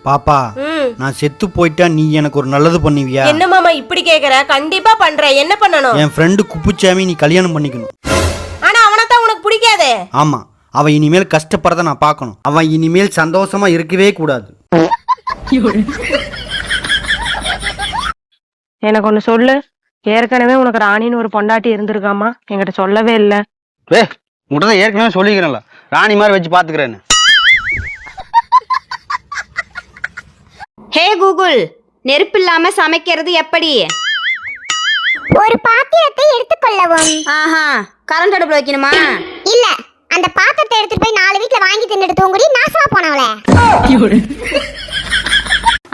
பாப்பா நான் செத்து போயிட்டா நீ எனக்கு ஒரு நல்லது பண்ணுவியா? என்ன மாமா இப்படி கேக்குற? கண்டிப்பா பண்றேன். என்ன பண்ணணும்? என் ஃப்ரெண்டு குப்புச்சாமி நீ கல்யாணம் பண்ணிக்கணும். ஆனா அவனைத்தான் உனக்கு பிடிக்காதே. ஆமா, அவன் இனிமேல் கஷ்டப்படுறத நான் பார்க்கணும். அவன் இனிமேல் சந்தோஷமா இருக்கவே கூடாது. எனக்கு ஒண்ணு சொல்லு. ஏற்கனவே உனக்கு ராணின்னு ஒரு பொண்டாட்டி இருந்திருக்காமா, என்கிட்ட சொல்லவே இல்லை. உங்கள்கிட்ட ஏற்கனவே சொல்லிக்கிறேன்ல, ராணி மாதிரி வச்சு பாத்துக்கிறேன்னு. ஹே கூகுள், நெருப்பு இல்லாம சமைக்கிறது எப்படி? ஒரு பாத்திரத்தை எடுத்துக்கொள்ளவும். ஆஹா, கரண்ட் அடுப்புல வைக்கணுமா? இல்ல, அந்த பாத்திரத்தை எடுத்துட்டு போய் 4 வீட்ல வாங்கி தின்னுட்டு தூங்குடி நாசமா போனவளே.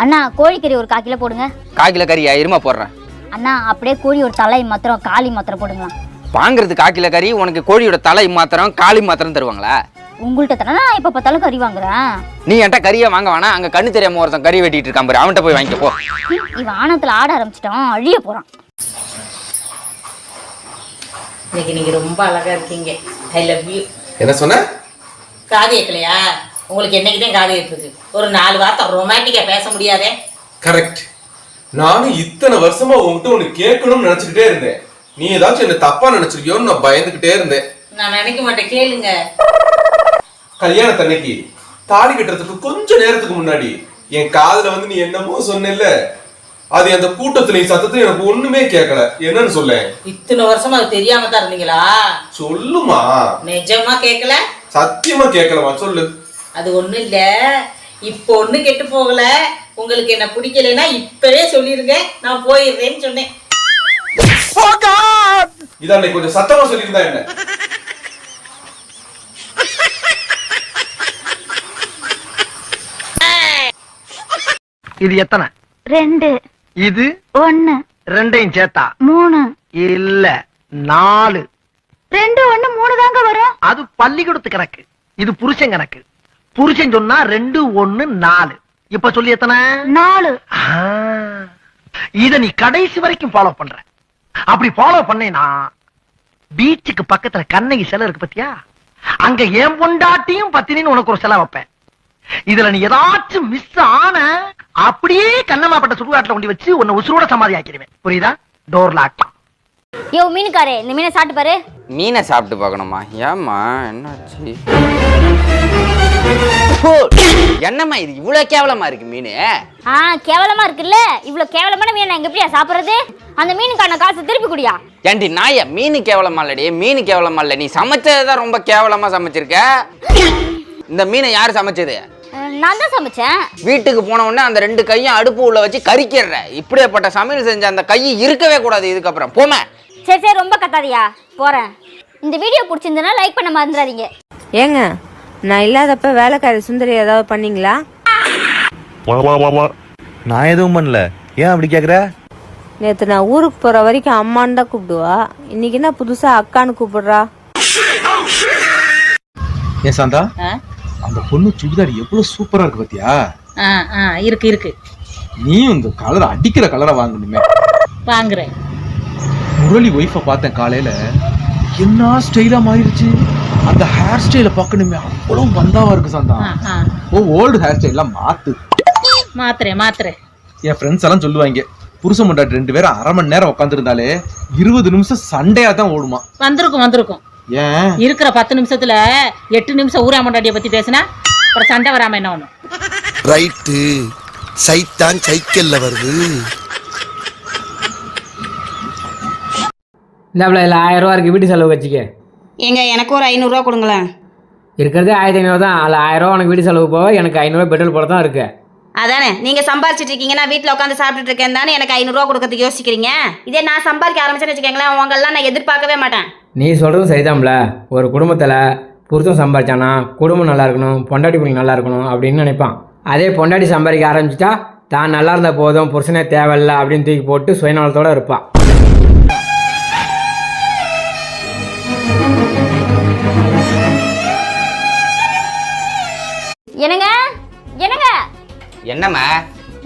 அண்ணா கோழிக்கறி ஒரு 1/4 கிலோ போடுங்க. 1/4 கிலோ கறியா? இருமா போடுறேன். அண்ணா அப்படியே கோழி ஒரு தலை மாத்திரம் காளி மாத்திரம் போடுங்களா. வாங்குறது 1/4 கிலோ கறி, உனக்கு கோழியோட தலை மாத்திரம் காளி மாத்திரம் தருவாங்களா? உங்கள்கிட்ட தானே நான் எப்ப பார்த்தாலும் கறி வாங்குறேன். நீ என்கிட்ட கறியை வாங்க வேணா, அங்க கண்ணு தெரியாம ஒருத்தன் கறி வெட்டிட்டு இருக்கான் பாரு, அவன்கிட்ட போய் வாங்கிக்க போ. இவன் ஆணத்துல ஆட ஆரம்பிச்சிட்டான், அழிய போறான். இன்னைக்கு நீங்க ரொம்ப அழகா இருக்கீங்க. I love you. என்ன சொன்ன? காது கேட்கலையா? உங்களுக்கு என்னைக்குதான் காது கேட்குது. ஒரு 4 வார்த்தை ரொமான்டிக்கா பேச முடியாதே? கரெக்ட். நானும் இத்தனை வருஷமா உங்ககிட்ட ஒண்ணு கேட்கணும்னு நினைச்சுக்கிட்டே இருந்தேன். நீ ஏதாச்சும் என்ன தப்பா நினைச்சிருக்கியோன்னு நான் பயந்துகிட்டே இருந்தேன். நான் நினைக்க மாட்டேன், கேளுங்க. கல்யாணத்தன்னைக்கு தாலி கட்டுறதுக்கு கொஞ்ச நேரத்துக்கு முன்னாடி என் காதுல வந்து நீ என்னமோ சொன்னேல்ல, அது அந்த கூட்டத்திலையும் சத்தத்திலையும் எனக்கு ஒண்ணுமே கேட்கல. என்னன்னு சொல்ல? இத்தனை வருஷமா அது தெரியாம தான் இருந்தீங்களா? சொல்லுமா. நிஜமா கேட்கல? சத்தியமா கேட்கலமா, சொல்லு. அது ஒண்ணும் இல்ல, இப்போ ஒண்ணு கெட்டு போகல. உங்களுக்கு என்ன பிடிக்கலைன்னா இப்பவே சொல்லிருங்க, நான் போயிடுறேன்னு சொன்னேன். இதான் கொஞ்சம் சத்தமா சொல்லியிருந்தா என்ன? இது எத்தனை? 2. இது 1. 2ஐயும் சேர்த்தா 3. இல்ல 4. 2 1 3 தாங்க வரும். அது பள்ளிக்கூடத்து கணக்கு, இது புருஷன் கணக்கு. புருஷன் சொன்னா 2 1 4. இப்ப சொல்லி எத்தனை? 4. இத நீ கடைசி வரைக்கும் ஃபாலோ பண்ற. அப்படி ஃபாலோ பண்ணேனா பீச்சுக்கு பக்கத்துல கண்ணகி சிலை இருக்கு பத்தியா, அங்க என் பொண்டாட்டியும் பத்தினின்னு உனக்கு ஒரு சிலை வைப்பேன். இதுல நீ ஏதாச்சும் மிஸ் ஆன அப்படியே கண்ணமாப்பட்ட சுடுகாட்டுல கொண்டு வச்சு உன்னை உசுரோட சமாதி ஆக்கிடுவேன். புரியுதா? Door lock. யோ மீனுக்காரே, இந்த மீனை சாப்பிட்டு பாரு. மீனை சாப்பிட்டு பார்க்கணுமா? ஏமா என்னாச்சு? என்னம்மா இது இவ்வளவு கேவலமா இருக்கு மீன்? கேவலமா இருக்குல்ல? இவ்வளவு கேவலமான மீன் நான் எப்படியா சாப்பிடுறது? அந்த மீனுக்கான காசு திருப்பி குடியா. ஏண்டி நாய, மீன் கேவலமா இல்லடி, மீன் கேவலமா இல்ல, நீ சமைச்சதுதான் ரொம்ப கேவலமா சமைச்சிருக்க. இந்த மீனை யாரு சமைச்சது? நான் தான் சமைச்சேன். வீட்டுக்கு போன உடனே அந்த 2 கையும் அடுப்பு உள்ள வச்சு கறிக்கிற. இப்படியாப்பட்ட சமையல் செஞ்ச அந்த கை இருக்கவே கூடாது இதுக்கப்புறம். போம. சரி சரி, ரொம்ப கத்தாதியா, போறேன். இந்த வீடியோ பிடிச்சிருந்தனா லைக் பண்ண மறந்துடாதீங்க. ஏங்க, நான் இல்லாதப்ப வேலைக்காரி சுந்தரி ஏதாவது பண்ணீங்களா? நான் எதுவும் பண்ணல. ஏன் அப்படி கேக்குற? நேத்து நான் ஊருக்கு போற வரைக்கும் அம்மான்னு தான் கூப்பிடுவா, இன்னைக்கு என்ன புதுசா அக்கான்னு கூப்பிடுறா? ஏன் சாந்தா, அந்த பொண்ணு சுடிதார் எவ்வளவு சூப்பரா இருக்கு பாத்தியா? இருக்கு இருக்கு. நீயும் இந்த கலர் அடிக்கிற கலரை வாங்கணுமே. வாங்குறேன். முரளி ஒய்ஃபை பார்த்தேன் காலையில, என்ன ஸ்டைலா மாறிடுச்சு. அந்த ஹேர் ஸ்டைல பார்க்கணுமே, அவ்வளவு பந்தாவா இருக்கு சாந்தா. ஓல்டு ஹேர் ஸ்டைல் எல்லாம் மாத்துறேன். என் ஃப்ரெண்ட்ஸ் எல்லாம் சொல்லுவாங்க, புருஷன் முண்டாட்டி 2 பேரும் அரை மணி நேரம் உட்காந்துருந்தாலே 20 நிமிஷம் சண்டையா தான் ஓடுமா. வந்திருக்கும். ஏன் இருக்கிற 10 நிமிஷத்துல 8 நிமிஷம் ஊரா மண்டாட்டிய பத்தி பேசினா அப்புறம் சண்டை வராம என்ன ஒண்ணு? ரைட்டு, சைத்தான் சைக்கிள்ல வருது. இந்த 1000 ரூபா இருக்கு, வீட்டு செலவு வச்சுக்க. எங்க எனக்கு ஒரு 500 ரூபா கொடுங்களேன். இருக்கிறதே 1500 தான். அதில் 1000 ரூபா உனக்கு வீட்டு செலவு போக, எனக்கு 500 ரூபா பெட்ரோல் போட தான் இருக்கு. அதானே, நீங்க சம்பாரிச்சிட்டு இருக்கீங்கன்னா வீட்டுல உட்காந்து சாப்பிட்டுட்டு இருக்கேன் தானே எனக்கு 500 ரூபா கொடுக்கறதுக்கு யோசிக்கிறீங்க. இதே நான் சம்பாதிக்க ஆரம்பிச்சேன்னு வச்சுக்கோங்களேன், உங்களெல்லாம் நான் எதிர்பார்க்கவே மாட்டேன். நீ சொல்கிறதும் சரிதான்ல. ஒரு குடும்பத்தில் புருஷன் சம்பாதிச்சானா குடும்பம் நல்லா இருக்கணும், பொண்டாட்டி பிள்ளைங்க நல்லா இருக்கணும் அப்படின்னு நினைப்பான். அதே பொண்டாட்டி சம்பாதிக்க ஆரம்பிச்சிட்டா தான் நல்லா இருந்தால் போதும், புருஷனே தேவையில்லை அப்படின்னு தூக்கி போட்டு சுயநலத்தோடு இருப்பான். என்னங்க என்னம்மா?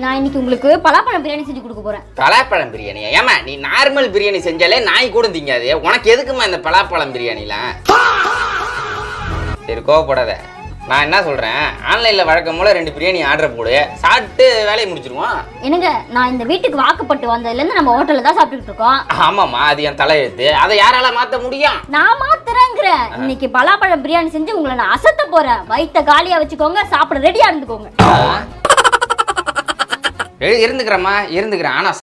நான் இன்னைக்கு உங்களுக்கு பலாப்பழம் பிரியாணி செஞ்சு கொடுக்க போறேன். பலாப்பழம் பிரியாணி? ஏமா நீ நார்மல் பிரியாணி செஞ்சாலே நாய் கூட திங்காது, உனக்கு எதுக்குமா இந்த பலாப்பழம் பிரியாணிலாம்? சரி கோவப்படாத, நான் என்ன சொல்றேன், ஆன்லைன்ல வழக்கம் போல 2 பிரியாணி ஆர்டர் போடு, சாப்பிட்டு வேலையை முடிச்சிருவோம். என்னங்க நான் இந்த வீட்டுக்கு வாக்குப்பட்டு வந்ததுலேருந்து நம்ம ஹோட்டலில் தான் சாப்பிட்டுட்டு இருக்கோம். ஆமாம்மா, அது என் தலையெழுத்து. அதை யாரால மாத்த முடியும்? நான் மாத்துறேங்கிறேன். இன்னைக்கு பலாப்பழம் பிரியாணி செஞ்சு உங்களை நான் அசத்த போறேன். வயிற்ற காலியா வச்சுக்கோங்க, சாப்பிட ரெடியா இருந்துக்கோங்க. இருந்துக்கிறேம்மா, இருந்துக்கிறேன். ஆனா